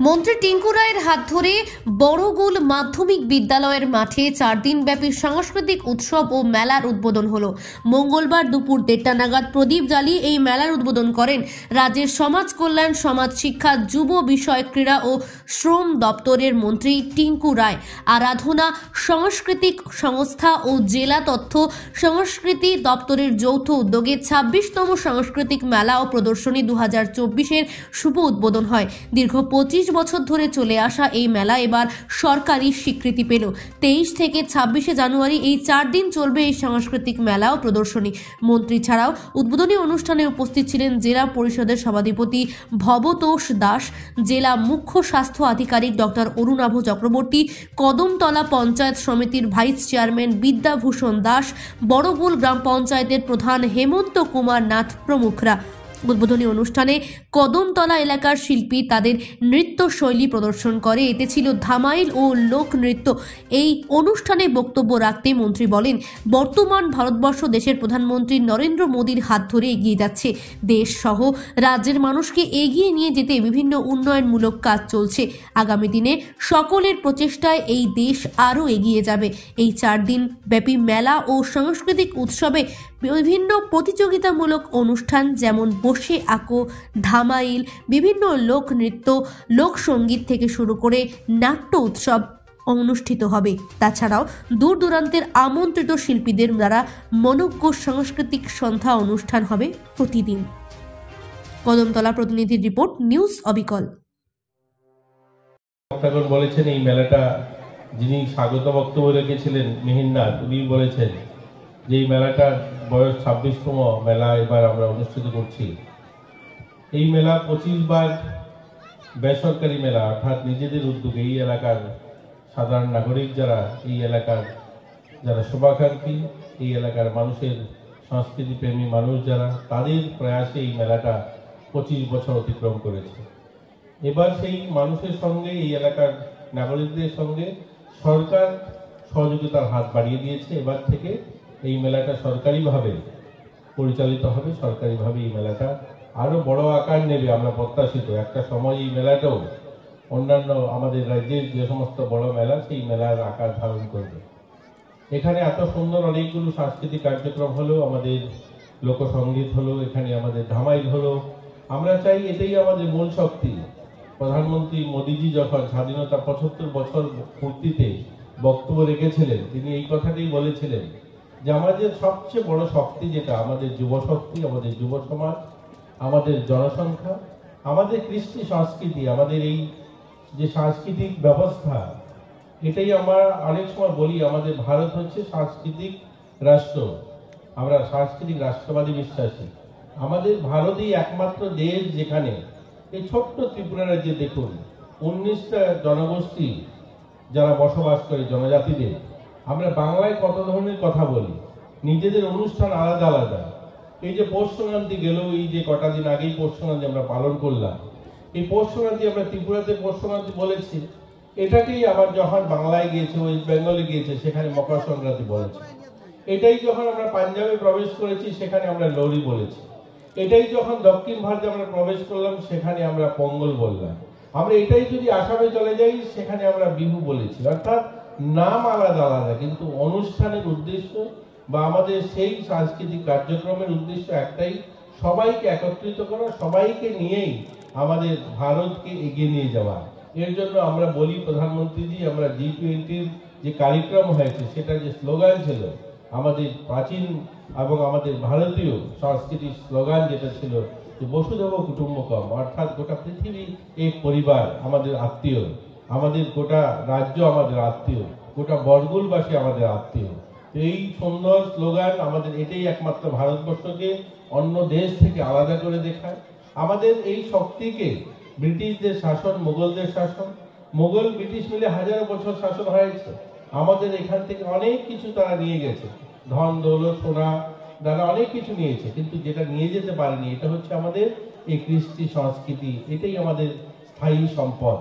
মন্ত্রী টিঙ্কু রায়ের হাত ধরে বড়গুল মাধ্যমিক বিদ্যালয়ের মাঠে 4 দিনব্যাপী সাংস্কৃতিক উৎসব ও মেলার উদ্বোধন হলো। মঙ্গলবার দুপুর 1:30 নাগাদ প্রদীপ জ্বালিয়ে এই মেলার উদ্বোধন করেন রাজ্যের সমাজ কল্যাণ, সমাজ শিক্ষা, যুব বিষয়, ক্রীড়া ও শ্রম দপ্তরের মন্ত্রী টিঙ্কু রায়। আরাধনা সাংস্কৃতিক সংস্থা ও জেলা তথ্য সংস্কৃতি দপ্তরের যৌথ উদ্যোগে 26তম সাংস্কৃতিক মেলা ও প্রদর্শনী 2024-এর শুভ উদ্বোধন হয়। দীর্ঘ 25 বছর ধরে চলে আসা এই মেলা এবার সরকারি স্বীকৃতি পেল। 23 থেকে 26 জানুয়ারি এই 4 দিন চলবে এই সাংস্কৃতিক মেলা ও প্রদর্শনী। মন্ত্রী ছাড়াও উদ্বোধনী অনুষ্ঠানে উপস্থিত ছিলেন জেলা পরিষদের সভাধিপতি ভবতোষ দাস, জেলা মুখ্য স্বাস্থ্য আধিকারিক ডক্টর অরুণাভ চক্রবর্তী, কদমতলা পঞ্চায়েত সমিতির ভাইস চেয়ারম্যান বিদ্যাভূষণ দাস, বড়গুল গ্রাম পঞ্চায়েতের প্রধান হেমন্ত কুমার নাথ প্রমুখরা। উদ্বোধনী অনুষ্ঠানে কদমতলা এলাকার শিল্পী তাদের নৃত্য শৈলী প্রদর্শন করে। এতে ছিল ধামাইল ও লোক নৃত্য। এই অনুষ্ঠানে বক্তব্য রাখতে মন্ত্রী বলেন, বর্তমান ভারতবর্ষ দেশের প্রধানমন্ত্রী নরেন্দ্র মোদীর হাত ধরে এগিয়ে যাচ্ছে। দেশ সহ রাজ্যের মানুষকে এগিয়ে নিয়ে যেতে বিভিন্ন উন্নয়নমূলক কাজ চলছে। আগামী দিনে সকলের প্রচেষ্টায় এই দেশ আরও এগিয়ে যাবে। এই 4 দিন ব্যাপী মেলা ও সাংস্কৃতিক উৎসবে বিভিন্ন প্রতিযোগিতামূলক অনুষ্ঠান যেমন বসে আঁকো, ধামাইল, বিভিন্ন লোকনৃত্য, লোকসঙ্গীত থেকে শুরু করে নাট্য উৎসব অনুষ্ঠিত হবে। তাছাড়াও দূর দূরান্তের আমন্ত্রিত শিল্পীদের দ্বারা মনোজ্ঞ সাংস্কৃতিক সন্ধ্যা অনুষ্ঠান হবে প্রতিদিন। কদমতলা প্রতিনিধির রিপোর্ট, নিউজ অবিকল। বলেছেন এই মেলাটা যিনি স্বাগত বক্তব্য রেখেছিলেন মেহিননাথ, উনি বলেছেন যে এই মেলাটার বয়স 26তম মেলা এবার আমরা অনুষ্ঠিত করছি। এই মেলা 25 বার বেসরকারি মেলা, অর্থাৎ নিজেদের উদ্যোগে এই এলাকার সাধারণ নাগরিক যারা, এই এলাকার যারা শুভাকাঙ্ক্ষী, এই এলাকার মানুষের সংস্কৃতি প্রেমী মানুষ যারা, তাদের প্রয়াসে এই মেলাটা 25 বছর অতিক্রম করেছে। এবার সেই মানুষের সঙ্গে, এই এলাকার নাগরিকদের সঙ্গে সরকার সহযোগিতার হাত বাড়িয়ে দিয়েছে। এবার থেকে এই মেলাটা সরকারিভাবে পরিচালিত হবে, সরকারিভাবে এই মেলাটা আরও বড় আকার নেবে আমরা প্রত্যাশিত। একটা সময় এই মেলাটাও অন্যান্য আমাদের রাজ্যের যে সমস্ত বড় মেলা, সেই মেলার আকার ধারণ করবে। এখানে এত সুন্দর অনেকগুলো সাংস্কৃতিক কার্যক্রম হলো, আমাদের লোকসঙ্গীত হলো, এখানে আমাদের ধামাইল হলো। আমরা চাই এটাই আমাদের মূল শক্তি। প্রধানমন্ত্রী মোদীজি যখন স্বাধীনতা 75 বছর পূর্তিতে বক্তব্য রেখেছিলেন, তিনি এই কথাটাই বলেছিলেন যে আমাদের সবচেয়ে বড় শক্তি যেটা, আমাদের যুব শক্তি, আমাদের যুব সমাজ, আমাদের জনসংখ্যা, আমাদের কৃষ্টি সংস্কৃতি, আমাদের এই যে সাংস্কৃতিক ব্যবস্থা, এটাই আমরা অনেক সময় বলি আমাদের ভারত হচ্ছে সাংস্কৃতিক রাষ্ট্র। আমরা সাংস্কৃতিক রাষ্ট্রবাদী বিশ্বাসী। আমাদের ভারতই একমাত্র দেশ যেখানে এই ছোট্ট ত্রিপুরা রাজ্যে দেখুন 19টা জনগোষ্ঠী যারা বসবাস করে, জনজাতিদের। আমরা বাংলায় কত ধরনের কথা বলি, নিজেদের অনুষ্ঠান আলাদা আলাদা। এই যে পৌষ সংক্রান্তি গেল, এই যে কটা দিন আগেই পৌষ সংক্রান্তি আমরা পালন করলাম, এই পৌষ সংক্রান্তি আমরা ত্রিপুরাতে পৌষ সংক্রান্তি বলেছি, এটাকেই আবার যখন বাংলায় গিয়েছে, ওয়েস্ট বেঙ্গলে গিয়েছে, সেখানে মকর সংক্রান্তি বলেছে। এটাই যখন আমরা পাঞ্জাবে প্রবেশ করেছি, সেখানে আমরা লোহরি বলেছি। এটাই যখন দক্ষিণ ভারতে আমরা প্রবেশ করলাম, সেখানে আমরা পোঙ্গল বললাম। আমরা এটাই যদি আসামে চলে যাই, সেখানে আমরা বিহু বলেছি। অর্থাৎ নাম আলাদা আলাদা, কিন্তু অনুষ্ঠানের উদ্দেশ্য বা আমাদের সেই সাংস্কৃতিক কার্যক্রমের উদ্দেশ্য একটাই, সবাইকে একত্রিত করা, সবাইকে নিয়েই আমাদের ভারতকে এগিয়ে নিয়ে যাওয়া। এর জন্য আমরা বলি প্রধানমন্ত্রীজি, আমরা G20-র যে কার্যক্রম হয়েছে, সেটা যে স্লোগান ছিল আমাদের প্রাচীন এবং আমাদের ভারতীয় সংস্কৃতির স্লোগান যেটা ছিল যে বসুধৈব কুটুম্বকম, অর্থাৎ গোটা পৃথিবী এক পরিবার, আমাদের আত্মীয়, আমাদের গোটা রাজ্য আমাদের আত্মীয়, গোটা বড়গুলবাসী আমাদের আত্মীয়। এই সুন্দর স্লোগান আমাদের, এটাই একমাত্র ভারতবর্ষকে অন্য দেশ থেকে আলাদা করে দেখায়। আমাদের এই শক্তিকে ব্রিটিশদের শাসন, মোগলদের শাসন, মোগল ব্রিটিশ মিলে হাজারো বছর শাসন হয়েছে। আমাদের এখান থেকে অনেক কিছু তারা নিয়ে গেছে, ধন দৌলত, সোনা দানা, অনেক কিছু নিয়েছে, কিন্তু যেটা নিয়ে যেতে পারেনি, এটা হচ্ছে আমাদের এই কৃষ্টি সংস্কৃতি। এটাই আমাদের স্থায়ী সম্পদ।